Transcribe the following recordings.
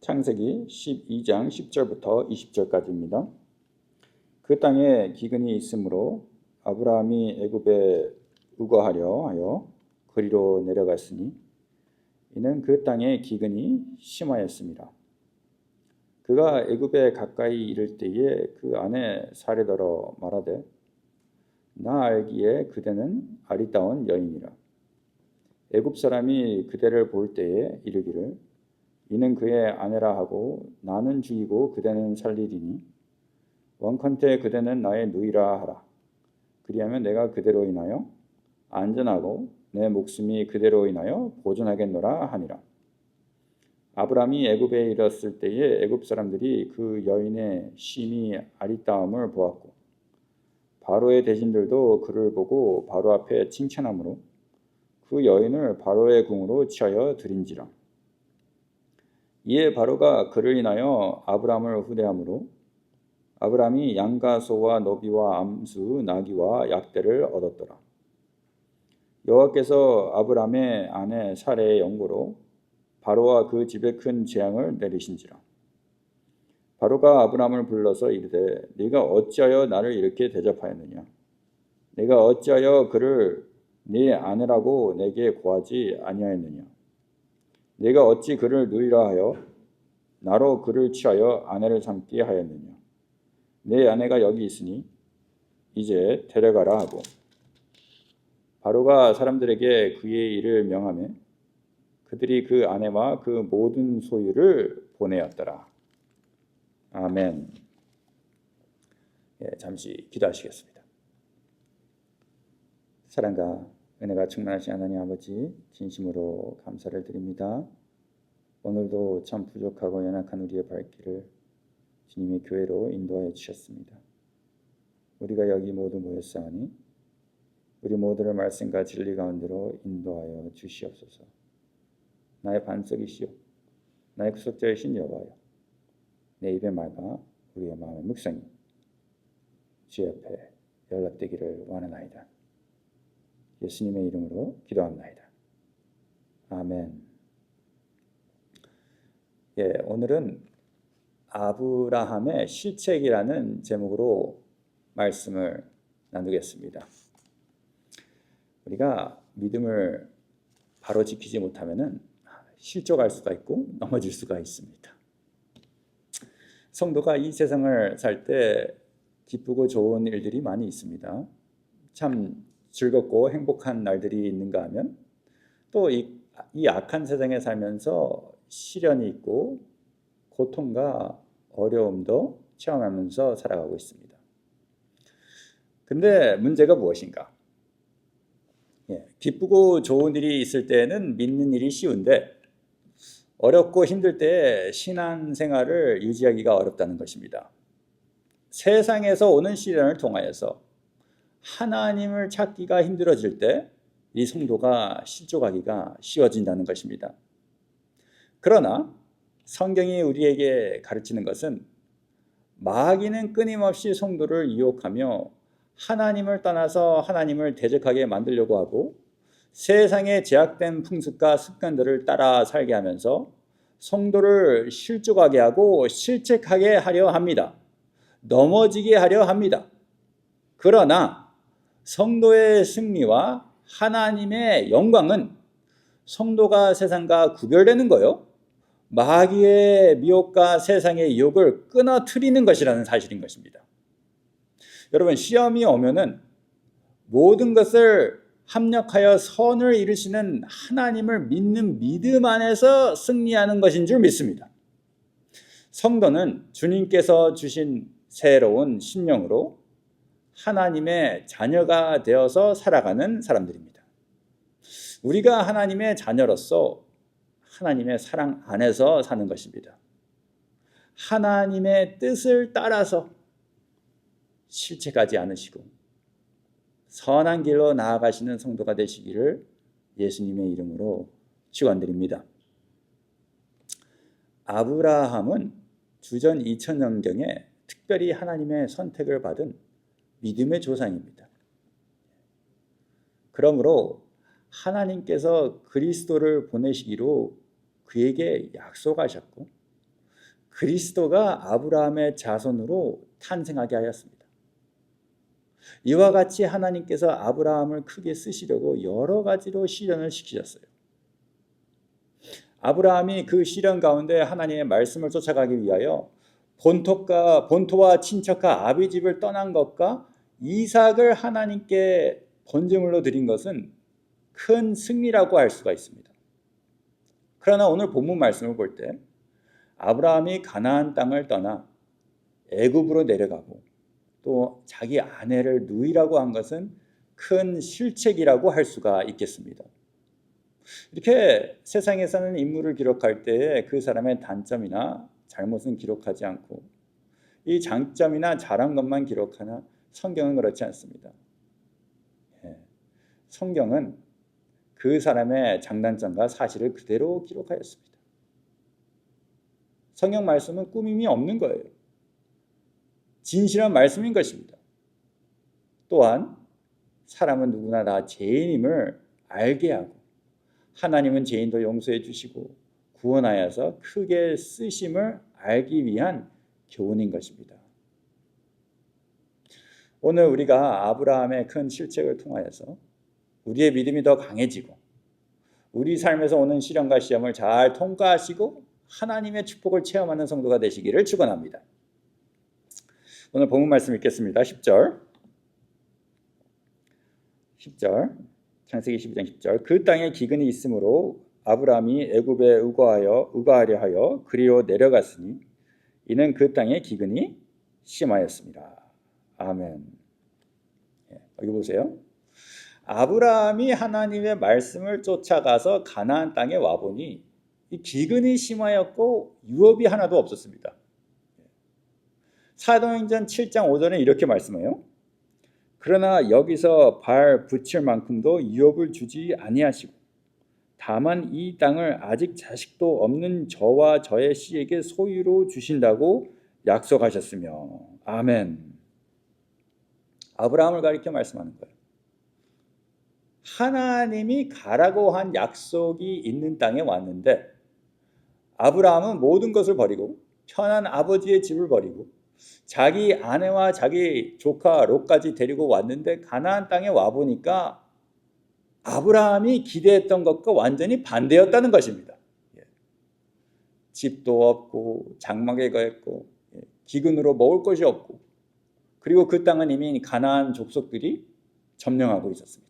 창세기 12장 10절부터 20절까지입니다. 그 땅에 기근이 있으므로 아브라함이 애굽에 우거하려 하여 그리로 내려갔으니 이는 그 땅에 기근이 심하였습니다. 그가 애굽에 가까이 이를 때에 그 아내 사레더러 말하되 나 알기에 그대는 아리따운 여인이라. 애굽 사람이 그대를 볼 때에 이르기를 이는 그의 아내라 하고 나는 죽이고 그대는 살리리니 원컨대 그대는 나의 누이라 하라. 그리하면 내가 그대로 인하여 안전하고 내 목숨이 그대로 인하여 보존하겠노라 하니라. 아브라함이 애굽에 이르렀을 때에 애굽 사람들이 그 여인의 심히 아리따움을 보았고 바로의 대신들도 그를 보고 바로 앞에 칭찬하므로 그 여인을 바로의 궁으로 취하여 드린지라. 이에 바로가 그를 인하여 아브라함을 후대하므로 아브라함이 양과 소와 너비와 암수 나귀와 약대를 얻었더라. 여호와께서 아브라함의 아내 사레의 영고로 바로와 그 집에 큰 재앙을 내리신지라. 바로가 아브라함을 불러서 이르되 네가 어찌하여 나를 이렇게 대접하였느냐. 내가 어찌하여 그를 네 아내라고 내게 고하지 아니하였느냐. 내가 어찌 그를 누이라 하여 나로 그를 취하여 아내를 삼게 하였느냐. 내 아내가 여기 있으니 이제 데려가라 하고 바로가 사람들에게 그의 일을 명하매 그들이 그 아내와 그 모든 소유를 보내었더라. 아멘. 잠시 기도하시겠습니다. 사랑과 은혜가 충만하신 하나님 아버지, 진심으로 감사를 드립니다. 오늘도 참 부족하고 연약한 우리의 발길을 주님의 교회로 인도하여 주셨습니다. 우리가 여기 모두 모였사오니 우리 모두를 말씀과 진리 가운데로 인도하여 주시옵소서. 나의 반석이시오 나의 구속자이신 여호와여, 내 입의 말과 우리의 마음의 묵상이 주 옆에 연락되기를 원하나이다. 예수님의 이름으로 기도합나이다. 아멘. 오늘은 아브라함의 실책이라는 제목으로 말씀을 나누겠습니다. 우리가 믿음을 바로 지키지 못하면 실족할 수가 있고 넘어질 수가 있습니다. 성도가 이 세상을 살 때 기쁘고 좋은 일들이 많이 있습니다. 참 즐겁고 행복한 날들이 있는가 하면 또 이 악한 세상에 살면서 시련이 있고 고통과 어려움도 체험하면서 살아가고 있습니다. 근데 문제가 무엇인가? 기쁘고 좋은 일이 있을 때는 믿는 일이 쉬운데 어렵고 힘들 때 신앙생활을 유지하기가 어렵다는 것입니다. 세상에서 오는 시련을 통하여서 하나님을 찾기가 힘들어질 때 이 성도가 실족하기가 쉬워진다는 것입니다. 그러나 성경이 우리에게 가르치는 것은 마귀는 끊임없이 성도를 유혹하며 하나님을 떠나서 하나님을 대적하게 만들려고 하고 세상의 제약된 풍습과 습관들을 따라 살게 하면서 성도를 실족하게 하고 실책하게 하려 합니다. 넘어지게 하려 합니다. 그러나 성도의 승리와 하나님의 영광은 성도가 세상과 구별되는 거요, 마귀의 미혹과 세상의 유혹을 끊어뜨리는 것이라는 사실인 것입니다. 여러분, 시험이 오면은 모든 것을 합력하여 선을 이루시는 하나님을 믿는 믿음 안에서 승리하는 것인 줄 믿습니다. 성도는 주님께서 주신 새로운 심령으로 하나님의 자녀가 되어서 살아가는 사람들입니다. 우리가 하나님의 자녀로서 하나님의 사랑 안에서 사는 것입니다. 하나님의 뜻을 따라서 실책하지 않으시고 선한 길로 나아가시는 성도가 되시기를 예수님의 이름으로 축원드립니다. 아브라함은 주전 2000년경에 특별히 하나님의 선택을 받은 믿음의 조상입니다. 그러므로 하나님께서 그리스도를 보내시기로 그에게 약속하셨고 그리스도가 아브라함의 자손으로 탄생하게 하였습니다. 이와 같이 하나님께서 아브라함을 크게 쓰시려고 여러 가지로 시련을 시키셨어요. 아브라함이 그 시련 가운데 하나님의 말씀을 쫓아가기 위하여 본토와 친척과 아비 집을 떠난 것과 이삭을 하나님께 번제물로 드린 것은 큰 승리라고 할 수가 있습니다. 그러나 오늘 본문 말씀을 볼 때 아브라함이 가나안 땅을 떠나 애굽으로 내려가고 또 자기 아내를 누이라고 한 것은 큰 실책이라고 할 수가 있겠습니다. 이렇게 세상에 사는 인물을 기록할 때에 그 사람의 단점이나 잘못은 기록하지 않고 이 장점이나 잘한 것만 기록하나 성경은 그렇지 않습니다. 성경은 그 사람의 장단점과 사실을 그대로 기록하였습니다. 성경 말씀은 꾸밈이 없는 거예요. 진실한 말씀인 것입니다. 또한 사람은 누구나 다 죄인임을 알게 하고 하나님은 죄인도 용서해 주시고 구원하여서 크게 쓰심을 알기 위한 교훈인 것입니다. 오늘 우리가 아브라함의 큰 실책을 통하여서 우리의 믿음이 더 강해지고 우리 삶에서 오는 시련과 시험을 잘 통과하시고 하나님의 축복을 체험하는 성도가 되시기를 축원합니다. 오늘 본문 말씀 읽겠습니다. 10절 창세기 12장 10절 그 땅에 기근이 있으므로 아브라함이 애굽에 의거하려 하여 그리로 내려갔으니 이는 그 땅에 기근이 심하였습니다. 아멘. 여기 보세요. 아브라함이 하나님의 말씀을 쫓아가서 가나안 땅에 와보니 이 기근이 심하였고 유업이 하나도 없었습니다. 사도행전 7장 5절에 이렇게 말씀해요. 그러나 여기서 발 붙일 만큼도 유업을 주지 아니하시고 다만 이 땅을 아직 자식도 없는 저와 저의 씨에게 소유로 주신다고 약속하셨으며 아멘. 아브라함을 가리켜 말씀하는 거예요. 하나님이 가라고 한 약속이 있는 땅에 왔는데 아브라함은 모든 것을 버리고 편한 아버지의 집을 버리고 자기 아내와 자기 조카 롯까지 데리고 왔는데 가나안 땅에 와보니까 아브라함이 기대했던 것과 완전히 반대였다는 것입니다. 집도 없고 장막에 거했고 기근으로 먹을 것이 없고 그리고 그 땅은 이미 가나안 족속들이 점령하고 있었습니다.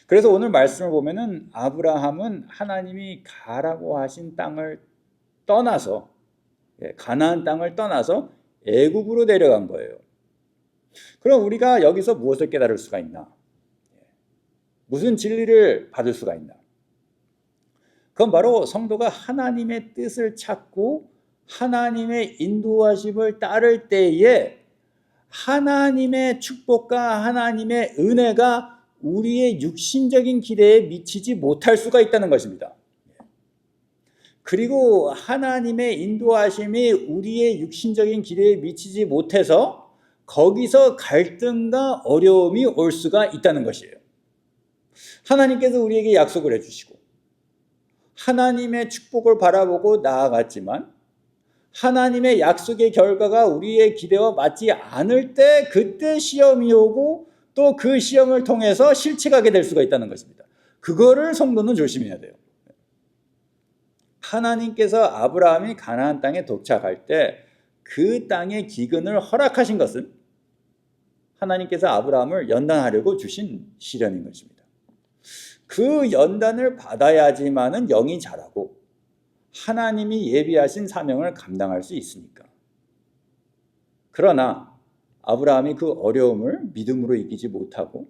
그래서 오늘 말씀을 보면은 아브라함은 하나님이 가라고 하신 땅을 떠나서 가나안 땅을 떠나서 애굽으로 내려간 거예요. 그럼 우리가 여기서 무엇을 깨달을 수가 있나? 무슨 진리를 받을 수가 있나? 그건 바로 성도가 하나님의 뜻을 찾고 하나님의 인도하심을 따를 때에 하나님의 축복과 하나님의 은혜가 우리의 육신적인 기대에 미치지 못할 수가 있다는 것입니다. 그리고 하나님의 인도하심이 우리의 육신적인 기대에 미치지 못해서 거기서 갈등과 어려움이 올 수가 있다는 것이에요. 하나님께서 우리에게 약속을 해주시고 하나님의 축복을 바라보고 나아갔지만 하나님의 약속의 결과가 우리의 기대와 맞지 않을 때 그때 시험이 오고 또 그 시험을 통해서 실책하게 될 수가 있다는 것입니다. 그거를 성도는 조심해야 돼요. 하나님께서 아브라함이 가나안 땅에 도착할 때 그 땅의 기근을 허락하신 것은 하나님께서 아브라함을 연단하려고 주신 시련인 것입니다. 그 연단을 받아야지만은 영이 자라고 하나님이 예비하신 사명을 감당할 수 있으니까. 그러나 아브라함이 그 어려움을 믿음으로 이기지 못하고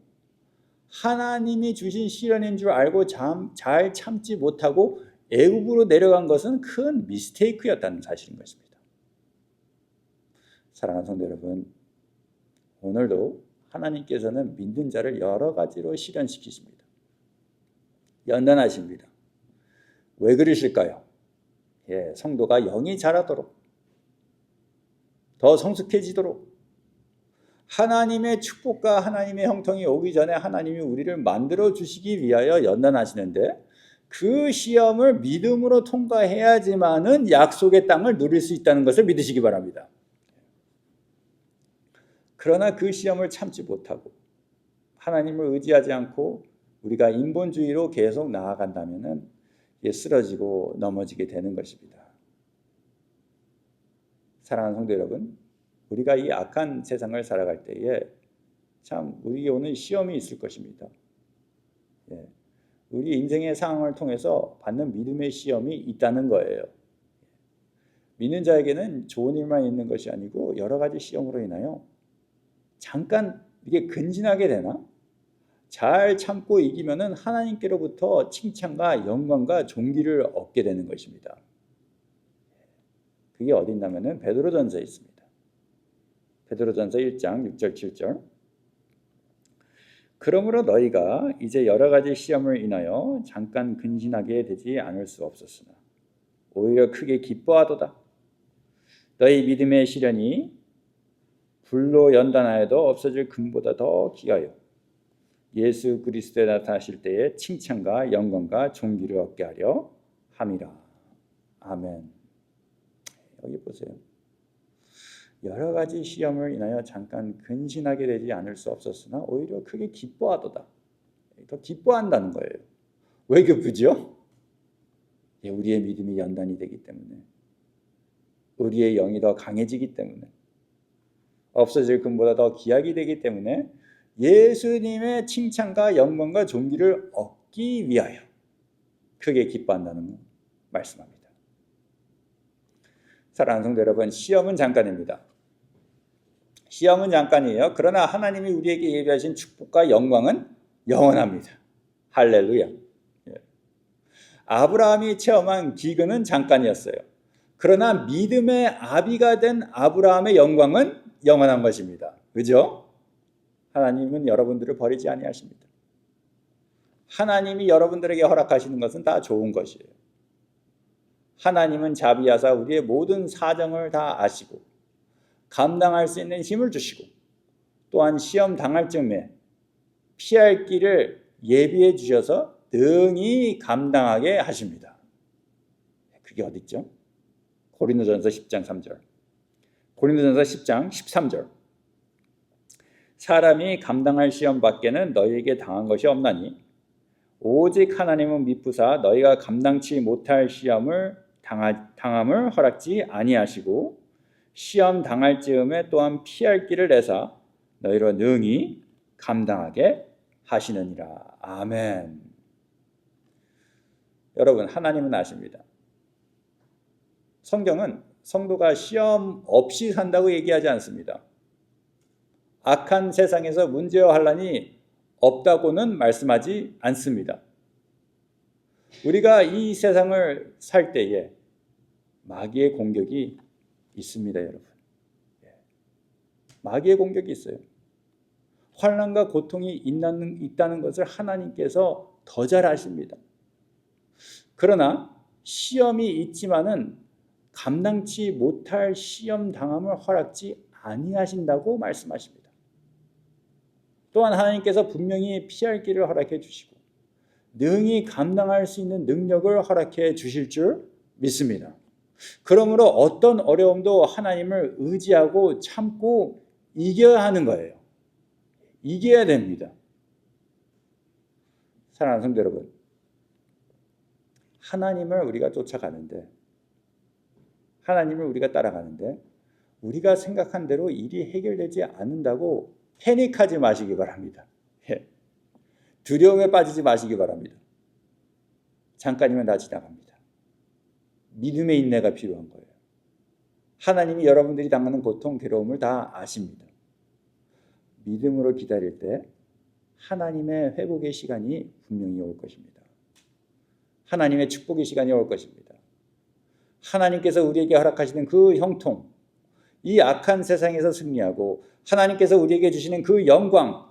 하나님이 주신 시련인 줄 알고 잘 참지 못하고 애굽으로 내려간 것은 큰 미스테이크였다는 사실인 것입니다. 사랑하는 성도 여러분, 오늘도 하나님께서는 믿는 자를 여러 가지로 시련시키십니다. 연단하십니다. 왜 그러실까요? 성도가 영이 자라도록, 더 성숙해지도록, 하나님의 축복과 하나님의 형통이 오기 전에 하나님이 우리를 만들어 주시기 위하여 연단하시는데 그 시험을 믿음으로 통과해야지만은 약속의 땅을 누릴 수 있다는 것을 믿으시기 바랍니다. 그러나 그 시험을 참지 못하고 하나님을 의지하지 않고 우리가 인본주의로 계속 나아간다면은 쓰러지고 넘어지게 되는 것입니다. 사랑하는 성도 여러분, 우리가 이 악한 세상을 살아갈 때에 참 우리에게 오는 시험이 있을 것입니다. 우리 인생의 상황을 통해서 받는 믿음의 시험이 있다는 거예요. 믿는 자에게는 좋은 일만 있는 것이 아니고 여러 가지 시험으로 인하여 잠깐 이게 근진하게 되나? 잘 참고 이기면은 하나님께로부터 칭찬과 영광과 존귀를 얻게 되는 것입니다. 그게 어디 있냐면은 베드로전서에 있습니다. 베드로전서 1장 6절 7절. 그러므로 너희가 이제 여러 가지 시험을 인하여 잠깐 근신하게 되지 않을 수 없었으나 오히려 크게 기뻐하도다. 너희 믿음의 시련이 불로 연단하여도 없어질 금보다 더 귀하여 예수 그리스도에 나타나실 때에 칭찬과 영광과 존귀를 얻게 하려 함이라. 아멘. 여기 보세요. 여러 가지 시험을 인하여 잠깐 근신하게 되지 않을 수 없었으나 오히려 크게 기뻐하도다. 더 기뻐한다는 거예요. 왜 기쁘죠? 우리의 믿음이 연단이 되기 때문에, 우리의 영이 더 강해지기 때문에, 없어질 금보다 더 귀하게 되기 때문에 예수님의 칭찬과 영광과 존귀를 얻기 위하여 크게 기뻐한다는 말씀합니다. 사랑하는 성도 여러분, 시험은 잠깐입니다. 시험은 잠깐이에요. 그러나 하나님이 우리에게 예비하신 축복과 영광은 영원합니다. 할렐루야. 아브라함이 체험한 기근은 잠깐이었어요. 그러나 믿음의 아비가 된 아브라함의 영광은 영원한 것입니다. 그죠? 하나님은 여러분들을 버리지 아니하십니다. 하나님이 여러분들에게 허락하시는 것은 다 좋은 것이에요. 하나님은 자비하사 우리의 모든 사정을 다 아시고 감당할 수 있는 힘을 주시고 또한 시험 당할 즈음에 피할 길을 예비해 주셔서 능히 감당하게 하십니다. 그게 어디 있죠? 고린도전서 10장 3절. 고린도전서 10장 13절. 사람이 감당할 시험 밖에는 너희에게 당한 것이 없나니 오직 하나님은 미쁘사 너희가 감당치 못할 시험을 당함을 허락지 아니하시고 시험 당할 즈음에 또한 피할 길을 내사 너희로 능히 감당하게 하시느니라. 아멘. 여러분, 하나님은 아십니다. 성경은 성도가 시험 없이 산다고 얘기하지 않습니다. 악한 세상에서 문제와 환난이 없다고는 말씀하지 않습니다. 우리가 이 세상을 살 때에 마귀의 공격이 있습니다, 여러분. 마귀의 공격이 있어요. 환난과 고통이 있다는 것을 하나님께서 더 잘 아십니다. 그러나 시험이 있지만은 감당치 못할 시험 당함을 허락지 아니하신다고 말씀하십니다. 또한 하나님께서 분명히 피할 길을 허락해 주시고 능히 감당할 수 있는 능력을 허락해 주실 줄 믿습니다. 그러므로 어떤 어려움도 하나님을 의지하고 참고 이겨야 하는 거예요. 이겨야 됩니다. 사랑하는 성도 여러분, 하나님을 우리가 쫓아가는데, 하나님을 우리가 따라가는데 우리가 생각한 대로 일이 해결되지 않는다고 패닉하지 마시기 바랍니다. 두려움에 빠지지 마시기 바랍니다. 잠깐이면 다 지나갑니다. 믿음의 인내가 필요한 거예요. 하나님이 여러분들이 당하는 고통, 괴로움을 다 아십니다. 믿음으로 기다릴 때 하나님의 회복의 시간이 분명히 올 것입니다. 하나님의 축복의 시간이 올 것입니다. 하나님께서 우리에게 허락하시는 그 형통, 이 악한 세상에서 승리하고 하나님께서 우리에게 주시는 그 영광은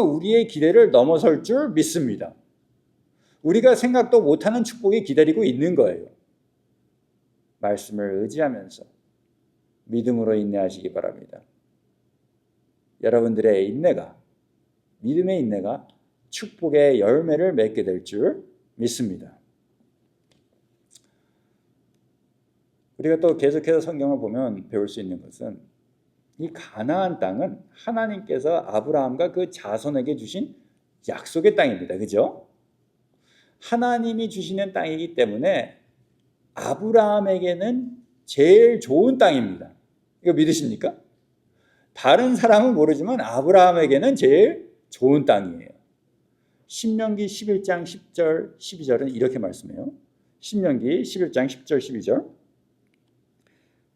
우리의 기대를 넘어설 줄 믿습니다. 우리가 생각도 못하는 축복이 기다리고 있는 거예요. 말씀을 의지하면서 믿음으로 인내하시기 바랍니다. 여러분들의 인내가, 믿음의 인내가 축복의 열매를 맺게 될 줄 믿습니다. 우리가 또 계속해서 성경을 보면 배울 수 있는 것은 이 가나안 땅은 하나님께서 아브라함과 그 자손에게 주신 약속의 땅입니다. 그죠? 하나님이 주시는 땅이기 때문에 아브라함에게는 제일 좋은 땅입니다. 이거 믿으십니까? 다른 사람은 모르지만 아브라함에게는 제일 좋은 땅이에요. 신명기 11장 10절 12절은 이렇게 말씀해요. 신명기 11장 10절 12절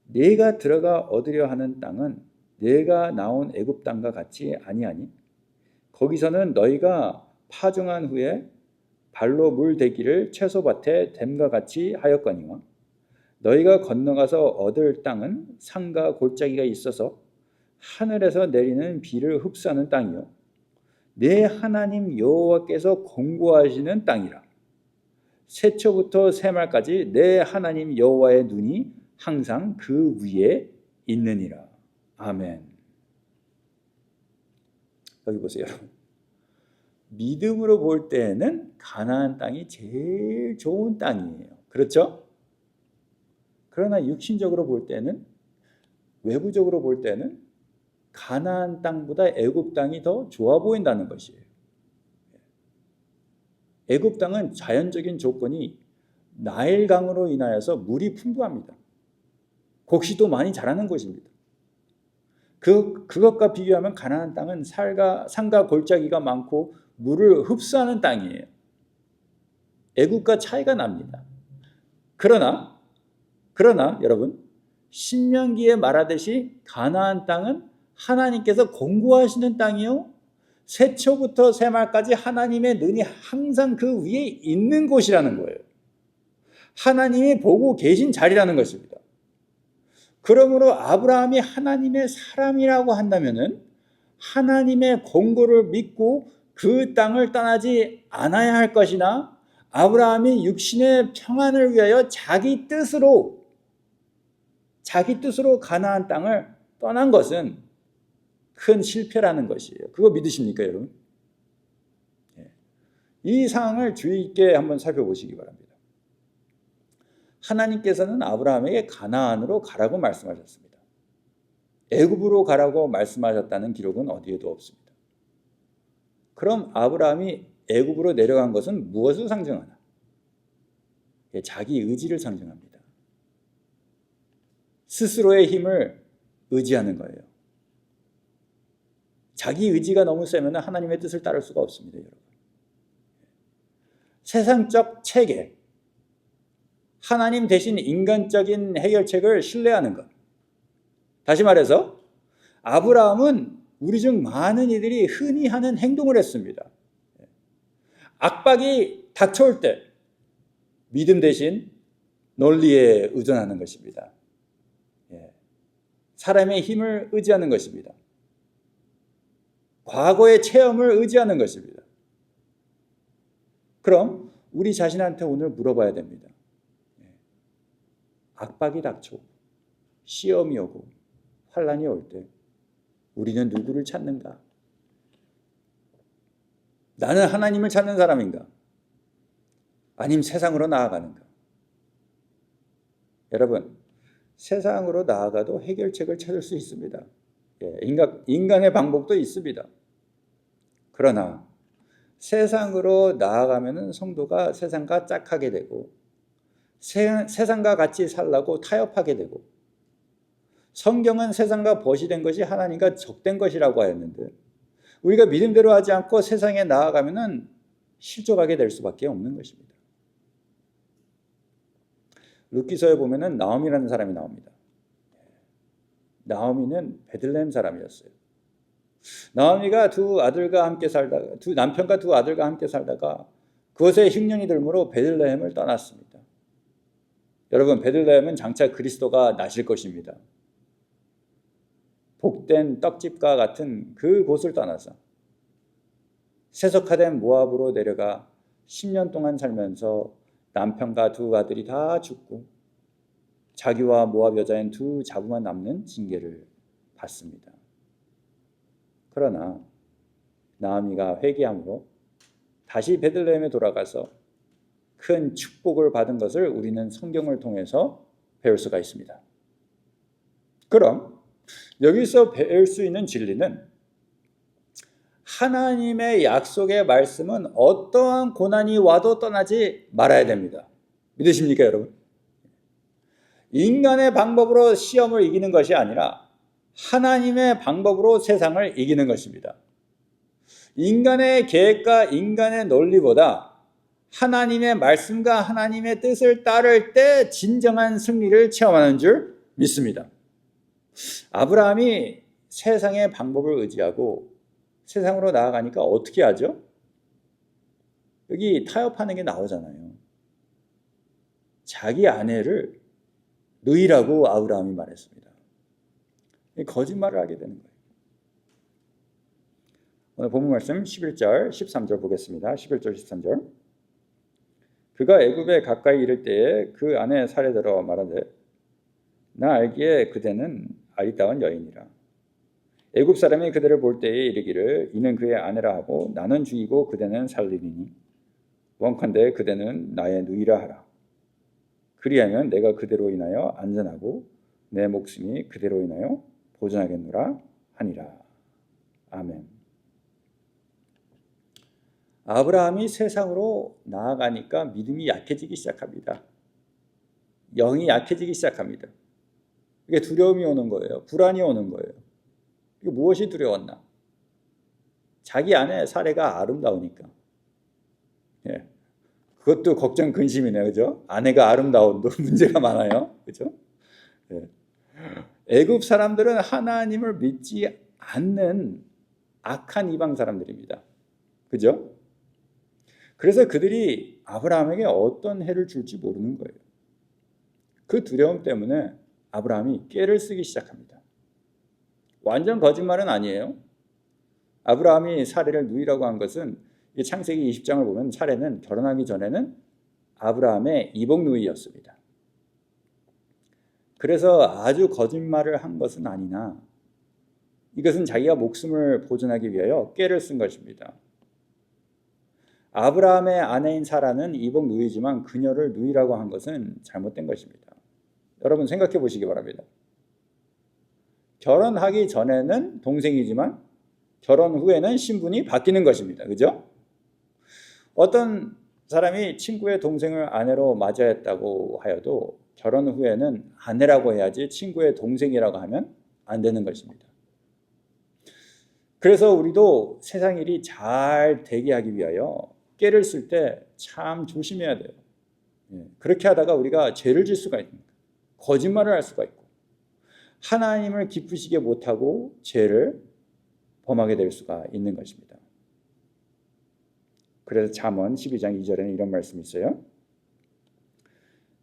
네가 들어가 얻으려 하는 땅은 네가 나온 애굽 땅과 같이 아니하니 거기서는 너희가 파종한 후에 발로 물 대기를 채소밭에 댐과 같이 하였거니와 너희가 건너가서 얻을 땅은 산과 골짜기가 있어서 하늘에서 내리는 비를 흡수하는 땅이요 내 하나님 여호와께서 공고하시는 땅이라. 새초부터 새말까지 내 하나님 여호와의 눈이 항상 그 위에 있느니라. 아멘. 여기 보세요. 믿음으로 볼 때에는 가나안 땅이 제일 좋은 땅이에요. 그렇죠? 그러나 육신적으로 볼 때는, 외부적으로 볼 때는 가나안 땅보다 애굽 땅이 더 좋아 보인다는 것이에요. 애굽 땅은 자연적인 조건이 나일강으로 인하여서 물이 풍부합니다. 곡식도 많이 자라는 곳입니다. 그것과 비교하면 가나안 땅은 산과 골짜기가 많고 물을 흡수하는 땅이에요. 애굽과 차이가 납니다. 그러나 여러분 신명기에 말하듯이 가나안 땅은 하나님께서 공고하시는 땅이요 새초부터 새말까지 하나님의 눈이 항상 그 위에 있는 곳이라는 거예요. 하나님이 보고 계신 자리라는 것입니다. 그러므로 아브라함이 하나님의 사람이라고 한다면은 하나님의 공고를 믿고 그 땅을 떠나지 않아야 할 것이나 아브라함이 육신의 평안을 위하여 자기 뜻으로 가나안 땅을 떠난 것은 큰 실패라는 것이에요. 그거 믿으십니까, 여러분? 이 상황을 주의 있게 한번 살펴보시기 바랍니다. 하나님께서는 아브라함에게 가나안으로 가라고 말씀하셨습니다. 애굽으로 가라고 말씀하셨다는 기록은 어디에도 없습니다. 그럼 아브라함이 애굽으로 내려간 것은 무엇을 상징하나? 자기 의지를 상징합니다. 스스로의 힘을 의지하는 거예요. 자기 의지가 너무 세면 하나님의 뜻을 따를 수가 없습니다, 여러분. 세상적 체계, 하나님 대신 인간적인 해결책을 신뢰하는 것. 다시 말해서 아브라함은 우리 중 많은 이들이 흔히 하는 행동을 했습니다. 압박이 닥쳐올 때 믿음 대신 논리에 의존하는 것입니다. 사람의 힘을 의지하는 것입니다. 과거의 체험을 의지하는 것입니다. 그럼 우리 자신한테 오늘 물어봐야 됩니다. 압박이 닥쳐오고 시험이 오고 환난이 올 때 우리는 누구를 찾는가? 나는 하나님을 찾는 사람인가? 아니면 세상으로 나아가는가? 여러분, 세상으로 나아가도 해결책을 찾을 수 있습니다. 인간의 방법도 있습니다. 그러나 세상으로 나아가면 성도가 세상과 짝하게 되고 세상과 같이 살라고 타협하게 되고 성경은 세상과 벗이 된 것이 하나님과 적된 것이라고 하였는데 우리가 믿음대로 하지 않고 세상에 나아가면 실족하게 될 수밖에 없는 것입니다. 룻기서에 보면은 나오미라는 사람이 나옵니다. 나오미는 베들레헴 사람이었어요. 나오미가 남편과 두 아들과 함께 살다가 그것에 흉년이 들므로 베들레헴을 떠났습니다. 여러분, 베들레헴은 장차 그리스도가 나실 것입니다. 복된 떡집과 같은 그 곳을 떠나서 세속화된 모압으로 내려가 10년 동안 살면서 남편과 두 아들이 다 죽고 자기와 모압 여자인 두 자부만 남는 징계를 받습니다. 그러나 나오미가 회개함으로 다시 베들레헴에 돌아가서 큰 축복을 받은 것을 우리는 성경을 통해서 배울 수가 있습니다. 그럼 여기서 배울 수 있는 진리는 하나님의 약속의 말씀은 어떠한 고난이 와도 떠나지 말아야 됩니다. 믿으십니까, 여러분? 인간의 방법으로 시험을 이기는 것이 아니라 하나님의 방법으로 세상을 이기는 것입니다. 인간의 계획과 인간의 논리보다 하나님의 말씀과 하나님의 뜻을 따를 때 진정한 승리를 체험하는 줄 믿습니다. 아브라함이 세상의 방법을 의지하고 세상으로 나아가니까 어떻게 하죠? 여기 타협하는 게 나오잖아요. 자기 아내를 누이라고 아브라함이 말했습니다. 거짓말을 하게 되는 거예요. 오늘 본문 말씀 11절, 13절 보겠습니다. 11절, 13절. 그가 애굽에 가까이 이를 때에 그 아내 사례들어 말하되 나 알기에 그대는 아리따운 여인이라. 애굽 사람이 그대를 볼 때에 이르기를 이는 그의 아내라 하고 나는 죽이고 그대는 살리리니 원컨대 그대는 나의 누이라 하라. 그리하면 내가 그대로 인하여 안전하고 내 목숨이 그대로 인하여 보존하겠노라 하니라. 아멘. 아브라함이 세상으로 나아가니까 믿음이 약해지기 시작합니다. 영이 약해지기 시작합니다. 이게 두려움이 오는 거예요. 불안이 오는 거예요. 이게 무엇이 두려웠나? 자기 아내 사례가 아름다우니까. 예. 그것도 걱정 근심이네요. 그죠? 아내가 아름다운도 문제가 많아요. 그죠? 예. 애굽 사람들은 하나님을 믿지 않는 악한 이방 사람들입니다. 그죠? 그래서 그들이 아브라함에게 어떤 해를 줄지 모르는 거예요. 그 두려움 때문에 아브라함이 꾀를 쓰기 시작합니다. 완전 거짓말은 아니에요. 아브라함이 사례를 누이라고 한 것은 창세기 20장을 보면 사례는 결혼하기 전에는 아브라함의 이복 누이였습니다. 그래서 아주 거짓말을 한 것은 아니나 이것은 자기가 목숨을 보존하기 위하여 꾀를 쓴 것입니다. 아브라함의 아내인 사라는 이복 누이지만 그녀를 누이라고 한 것은 잘못된 것입니다. 여러분 생각해 보시기 바랍니다. 결혼하기 전에는 동생이지만 결혼 후에는 신분이 바뀌는 것입니다. 그죠? 어떤 사람이 친구의 동생을 아내로 맞이했다고 하여도 결혼 후에는 아내라고 해야지 친구의 동생이라고 하면 안 되는 것입니다. 그래서 우리도 세상 일이 잘 되게 하기 위하여 꾀를 쓸 때 참 조심해야 돼요. 그렇게 하다가 우리가 죄를 질 수가 있는 거예요. 거짓말을 할 수가 있고 하나님을 기쁘시게 못하고 죄를 범하게 될 수가 있는 것입니다. 그래서 잠언 12장 2절에는 이런 말씀이 있어요.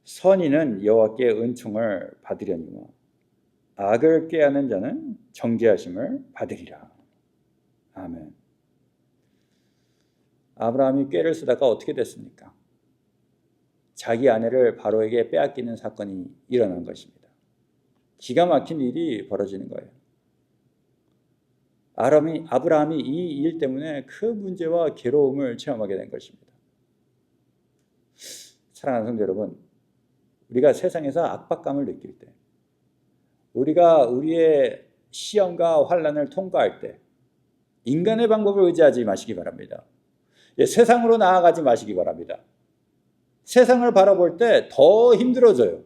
선인은 여호와께 은총을 받으려니와 악을 꾀하는 자는 정죄하심을 받으리라. 아멘. 아브라함이 꾀를 쓰다가 어떻게 됐습니까? 자기 아내를 바로에게 빼앗기는 사건이 일어난 것입니다. 기가 막힌 일이 벌어지는 거예요. 아브라함이 이 일 때문에 큰 문제와 괴로움을 체험하게 된 것입니다. 사랑하는 성도 여러분, 우리가 세상에서 압박감을 느낄 때, 우리가 우리의 시험과 환난을 통과할 때 인간의 방법을 의지하지 마시기 바랍니다. 세상으로 나아가지 마시기 바랍니다. 세상을 바라볼 때 더 힘들어져요.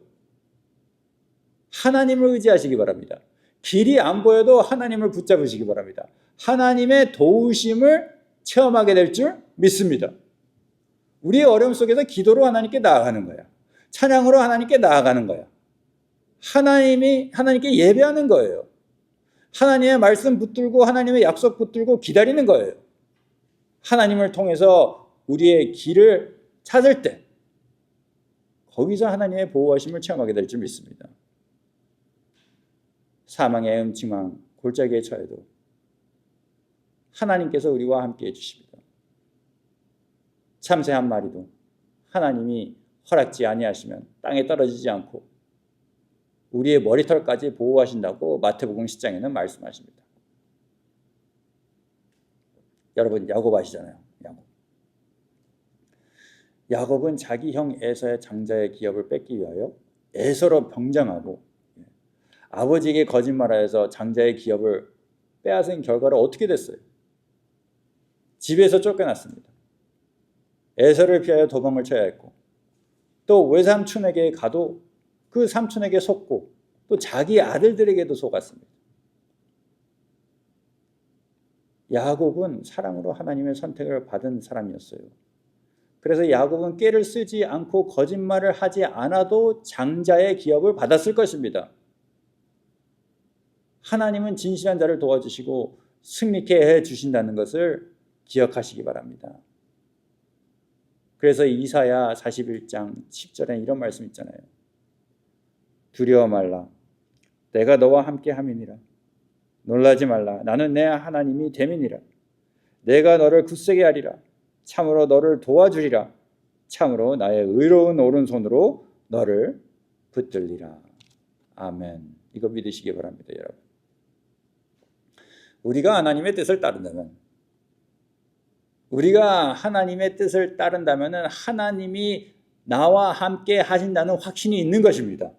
하나님을 의지하시기 바랍니다. 길이 안 보여도 하나님을 붙잡으시기 바랍니다. 하나님의 도우심을 체험하게 될 줄 믿습니다. 우리의 어려움 속에서 기도로 하나님께 나아가는 거야. 찬양으로 하나님께 나아가는 거야. 하나님께 예배하는 거예요. 하나님의 말씀 붙들고 하나님의 약속 붙들고 기다리는 거예요. 하나님을 통해서 우리의 길을 찾을 때 거기서 하나님의 보호하심을 체험하게 될 줄 믿습니다. 사망의 음침한 골짜기에 처해도 하나님께서 우리와 함께 해주십니다. 참새 한 마리도 하나님이 허락지 아니하시면 땅에 떨어지지 않고 우리의 머리털까지 보호하신다고 마태복음 10장에는 말씀하십니다. 여러분 야곱 아시잖아요. 야곱. 야곱은 자기 형 에서의 장자의 기업을 뺏기 위하여 에서로 병장하고 아버지에게 거짓말하여서 장자의 기업을 빼앗은 결과로 어떻게 됐어요? 집에서 쫓겨났습니다. 에서를 피하여 도망을 쳐야 했고, 또 외삼촌에게 가도 그 삼촌에게 속고, 또 자기 아들들에게도 속았습니다. 야곱은 사랑으로 하나님의 선택을 받은 사람이었어요. 그래서 야곱은 꾀를 쓰지 않고 거짓말을 하지 않아도 장자의 기업을 받았을 것입니다. 하나님은 진실한 자를 도와주시고 승리케 해주신다는 것을 기억하시기 바랍니다. 그래서 이사야 41장 10절에 이런 말씀 있잖아요. 두려워 말라. 내가 너와 함께 함이니라. 놀라지 말라. 나는 내 하나님이 됨이니라. 내가 너를 굳세게 하리라. 참으로 너를 도와주리라. 참으로 나의 의로운 오른손으로 너를 붙들리라. 아멘. 이거 믿으시기 바랍니다, 여러분. 우리가 하나님의 뜻을 따른다면, 하나님이 나와 함께 하신다는 확신이 있는 것입니다.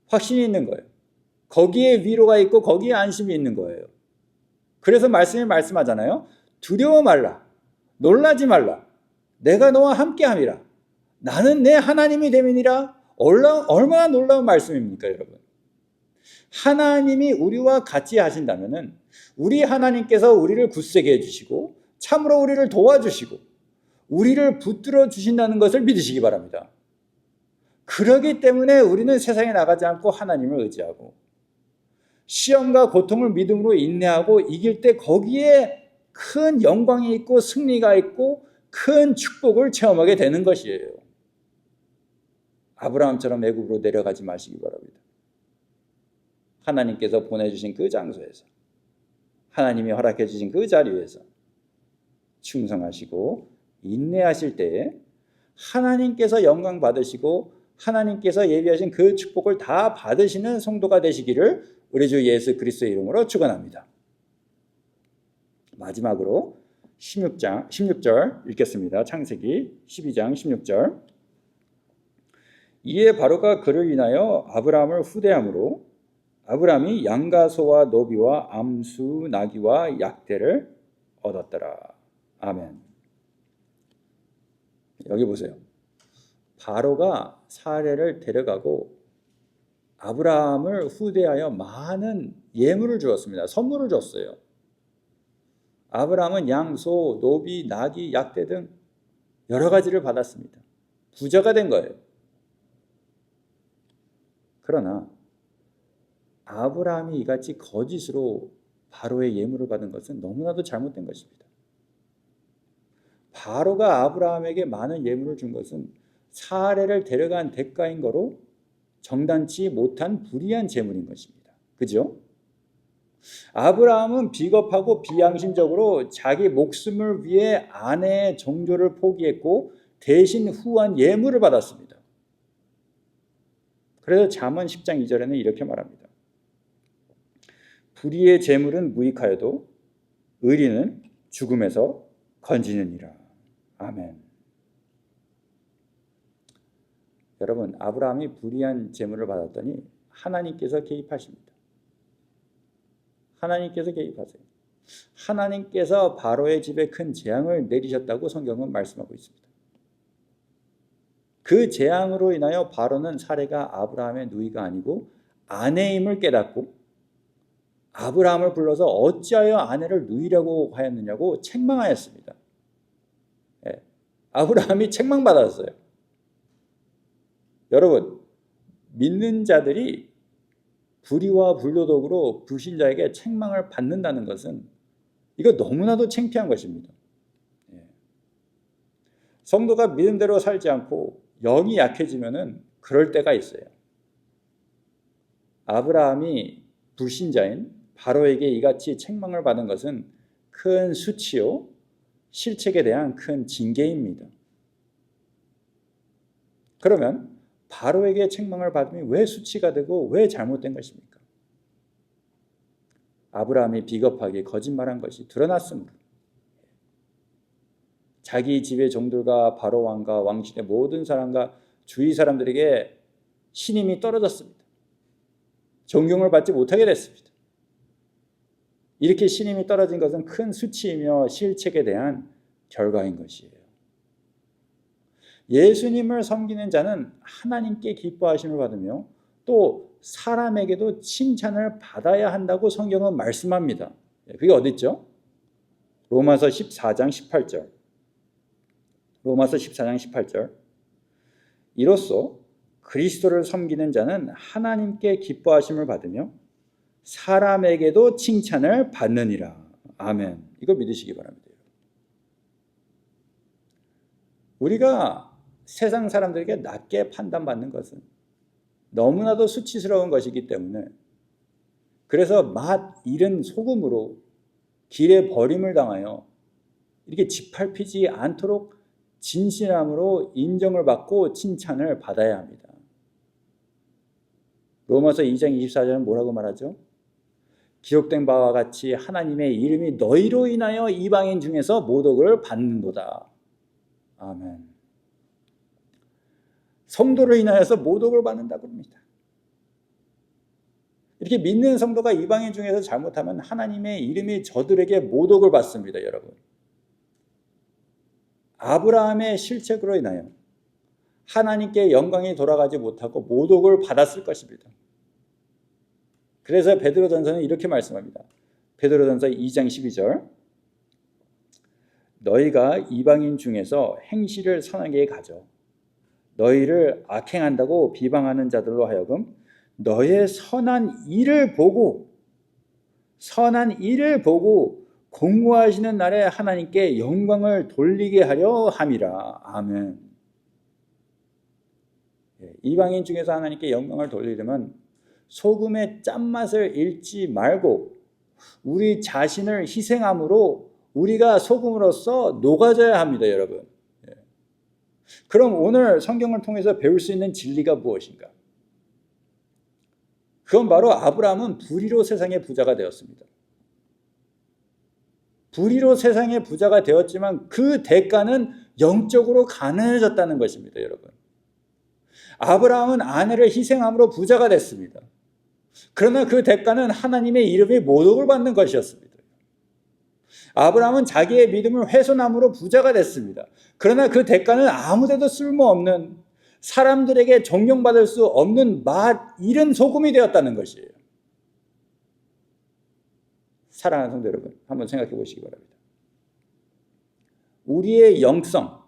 확신이 있는 거예요. 거기에 위로가 있고 거기에 안심이 있는 거예요. 그래서 말씀이 말씀하잖아요. 두려워 말라. 놀라지 말라. 내가 너와 함께 함이라. 나는 내 하나님이 됨이니라. 얼마나 놀라운 말씀입니까, 여러분? 하나님이 우리와 같이 하신다면은 우리 하나님께서 우리를 굳세게 해주시고 참으로 우리를 도와주시고 우리를 붙들어 주신다는 것을 믿으시기 바랍니다. 그러기 때문에 우리는 세상에 나가지 않고 하나님을 의지하고 시험과 고통을 믿음으로 인내하고 이길 때 거기에 큰 영광이 있고 승리가 있고 큰 축복을 체험하게 되는 것이에요. 아브라함처럼 애굽으로 내려가지 마시기 바랍니다. 하나님께서 보내주신 그 장소에서, 하나님이 허락해 주신 그 자리에서 충성하시고 인내하실 때에 하나님께서 영광 받으시고 하나님께서 예비하신 그 축복을 다 받으시는 성도가 되시기를 우리 주 예수 그리스도의 이름으로 축원합니다. 마지막으로 16절 읽겠습니다. 창세기 12장 16절. 이에 바로가 그를 인하여 아브라함을 후대함으로 아브라함이 양과 소와 노비와 암수 나귀와 약대를 얻었더라. 아멘. 여기 보세요. 바로가 사례를 데려가고 아브라함을 후대하여 많은 예물을 주었습니다. 선물을 줬어요. 아브라함은 양, 소, 노비, 나귀, 약대 등 여러 가지를 받았습니다. 부자가 된 거예요. 그러나 아브라함이 이같이 거짓으로 바로의 예물을 받은 것은 너무나도 잘못된 것입니다. 바로가 아브라함에게 많은 예물을 준 것은 사례를 데려간 대가인 거로 정당치 못한 불의한 재물인 것입니다. 그죠? 아브라함은 비겁하고 비양심적으로 자기 목숨을 위해 아내의 정조를 포기했고 대신 후한 예물을 받았습니다. 그래서 잠언 10장 2절에는 이렇게 말합니다. 불의의 재물은 무익하여도 의리는 죽음에서 건지느니라. 아멘. 여러분, 아브라함이 불의한 재물을 받았더니 하나님께서 개입하십니다. 하나님께서 개입하세요. 하나님께서 바로의 집에 큰 재앙을 내리셨다고 성경은 말씀하고 있습니다. 그 재앙으로 인하여 바로는 사례가 아브라함의 누이가 아니고 아내임을 깨닫고 아브라함을 불러서 어찌하여 아내를 누이라고 하였느냐고 책망하였습니다. 네. 아브라함이 책망받았어요. 여러분, 믿는 자들이 불의와 불도덕으로 불신자에게 책망을 받는다는 것은 이거 너무나도 창피한 것입니다. 성도가 믿음대로 살지 않고 영이 약해지면은 그럴 때가 있어요. 아브라함이 불신자인 바로에게 이같이 책망을 받은 것은 큰 수치요, 실책에 대한 큰 징계입니다. 그러면 바로에게 책망을 받으면 왜 수치가 되고 왜 잘못된 것입니까? 아브라함이 비겁하게 거짓말한 것이 드러났으므로. 자기 집의 종들과 바로 왕과 왕실의 모든 사람과 주위 사람들에게 신임이 떨어졌습니다. 존경을 받지 못하게 됐습니다. 이렇게 신임이 떨어진 것은 큰 수치이며 실책에 대한 결과인 것이에요. 예수님을 섬기는 자는 하나님께 기뻐하심을 받으며 또 사람에게도 칭찬을 받아야 한다고 성경은 말씀합니다. 그게 어디 있죠? 로마서 14장 18절. 로마서 14장 18절. 이로써 그리스도를 섬기는 자는 하나님께 기뻐하심을 받으며 사람에게도 칭찬을 받느니라. 아멘. 이거 믿으시기 바랍니다. 우리가 세상 사람들에게 낮게 판단받는 것은 너무나도 수치스러운 것이기 때문에 그래서 맛 잃은 소금으로 길에 버림을 당하여 이렇게 짓밟히지 않도록 진실함으로 인정을 받고 칭찬을 받아야 합니다. 로마서 2장 24절은 뭐라고 말하죠? 기록된 바와 같이 하나님의 이름이 너희로 인하여 이방인 중에서 모독을 받는도다. 아멘. 성도를 인하여서 모독을 받는다고 합니다. 이렇게 믿는 성도가 이방인 중에서 잘못하면 하나님의 이름이 저들에게 모독을 받습니다, 여러분. 아브라함의 실책으로 인하여 하나님께 영광이 돌아가지 못하고 모독을 받았을 것입니다. 그래서 베드로전서는 이렇게 말씀합니다. 베드로전서 2장 12절. 너희가 이방인 중에서 행실을 선하게 가져 너희를 악행한다고 비방하는 자들로 하여금 너의 선한 일을 보고 공고하시는 날에 하나님께 영광을 돌리게 하려 함이라. 아멘. 이방인 중에서 하나님께 영광을 돌리려면 소금의 짠맛을 잃지 말고 우리 자신을 희생함으로 우리가 소금으로서 녹아져야 합니다, 여러분. 그럼 오늘 성경을 통해서 배울 수 있는 진리가 무엇인가? 그건 바로 아브라함은 불의로 세상의 부자가 되었습니다. 불의로 세상의 부자가 되었지만 그 대가는 영적으로 가난해졌다는 것입니다, 여러분. 아브라함은 아내를 희생함으로 부자가 됐습니다. 그러나 그 대가는 하나님의 이름이 모독을 받는 것이었습니다. 아브라함은 자기의 믿음을 훼손함으로 부자가 됐습니다. 그러나 그 대가는 아무데도 쓸모없는 사람들에게 존경받을 수 없는 맛 잃은 소금이 되었다는 것이에요. 사랑하는 성도 여러분, 한번 생각해 보시기 바랍니다. 우리의 영성,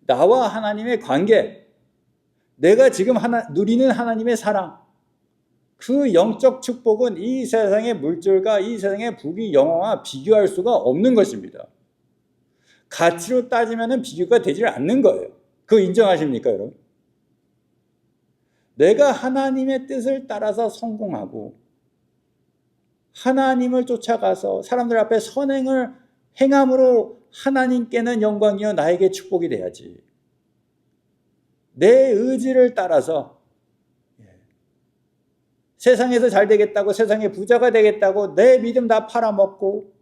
나와 하나님의 관계, 내가 지금 누리는 하나님의 사랑, 그 영적 축복은 이 세상의 물질과 이 세상의 부귀 영화와 비교할 수가 없는 것입니다. 가치로 따지면 비교가 되질 않는 거예요. 그거 인정하십니까, 여러분? 내가 하나님의 뜻을 따라서 성공하고 하나님을 쫓아가서 사람들 앞에 선행을 행함으로 하나님께는 영광이요 나에게 축복이 돼야지. 내 의지를 따라서 세상에서 잘 되겠다고, 세상에 부자가 되겠다고 내 믿음 다 팔아먹고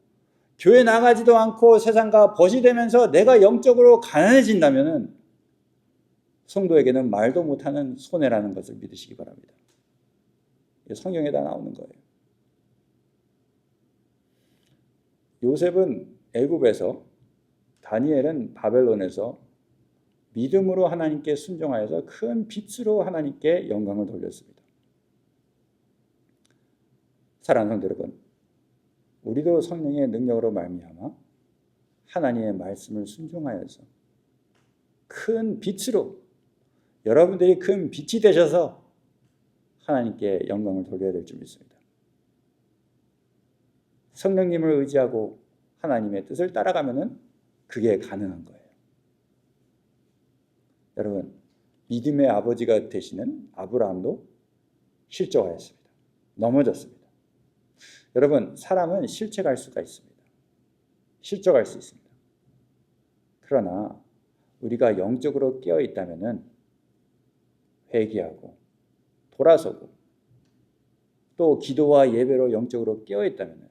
교회 나가지도 않고 세상과 벗이 되면서 내가 영적으로 가난해진다면 성도에게는 말도 못하는 손해라는 것을 믿으시기 바랍니다. 성경에 다 나오는 거예요. 요셉은 애굽에서, 다니엘은 바벨론에서 믿음으로 하나님께 순종하여서 큰 빛으로 하나님께 영광을 돌렸습니다. 사랑하는 성도 여러분, 우리도 성령의 능력으로 말미암아 하나님의 말씀을 순종하여서 큰 빛으로, 여러분들이 큰 빛이 되셔서 하나님께 영광을 돌려야 될 줄 믿습니다. 성령님을 의지하고 하나님의 뜻을 따라가면은 그게 가능한 거예요. 여러분, 믿음의 아버지가 되시는 아브라함도 실족하였습니다. 넘어졌습니다. 여러분, 사람은 실책할 수가 있습니다. 실족할 수 있습니다. 그러나 우리가 영적으로 깨어 있다면은 회개하고 돌아서고 또 기도와 예배로 영적으로 깨어 있다면은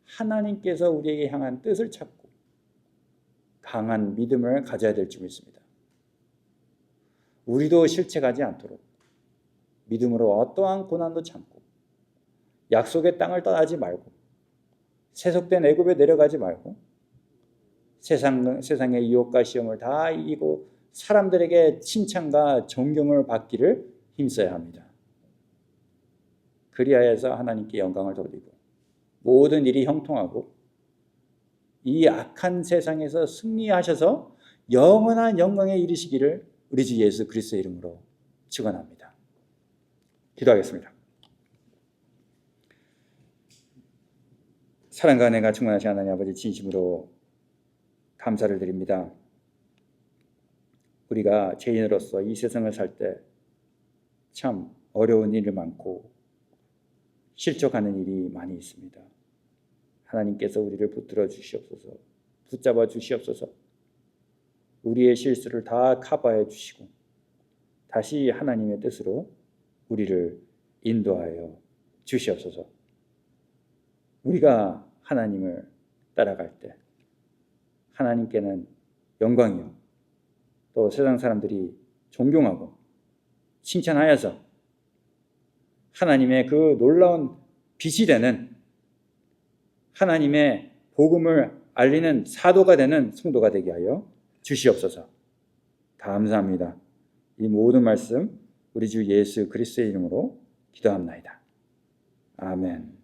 하나님께서 우리에게 향한 뜻을 찾고 강한 믿음을 가져야 될 줄 믿습니다. 우리도 실책하지 않도록 믿음으로 어떠한 고난도 참고 약속의 땅을 떠나지 말고 세속된 애굽에 내려가지 말고 세상의 유혹과 시험을 다 이기고 사람들에게 칭찬과 존경을 받기를 힘써야 합니다. 그리하여서 하나님께 영광을 돌리고 모든 일이 형통하고 이 악한 세상에서 승리하셔서 영원한 영광에 이르시기를 우리 주 예수 그리스도의 이름으로 축원합니다. 기도하겠습니다. 사랑과 은혜가 충만하신 하나님 아버지, 진심으로 감사를 드립니다. 우리가 죄인으로서 이 세상을 살 때 참 어려운 일이 많고 실족하는 일이 많이 있습니다. 하나님께서 우리를 붙들어 주시옵소서, 붙잡아 주시옵소서. 우리의 실수를 다 커버해 주시고 다시 하나님의 뜻으로 우리를 인도하여 주시옵소서. 우리가 하나님을 따라갈 때 하나님께는 영광이요, 또 세상 사람들이 존경하고 칭찬하여서 하나님의 그 놀라운 빛이 되는, 하나님의 복음을 알리는 사도가 되는 성도가 되게 하여 주시옵소서. 감사합니다. 이 모든 말씀 우리 주 예수 그리스도의 이름으로 기도합나이다. 아멘.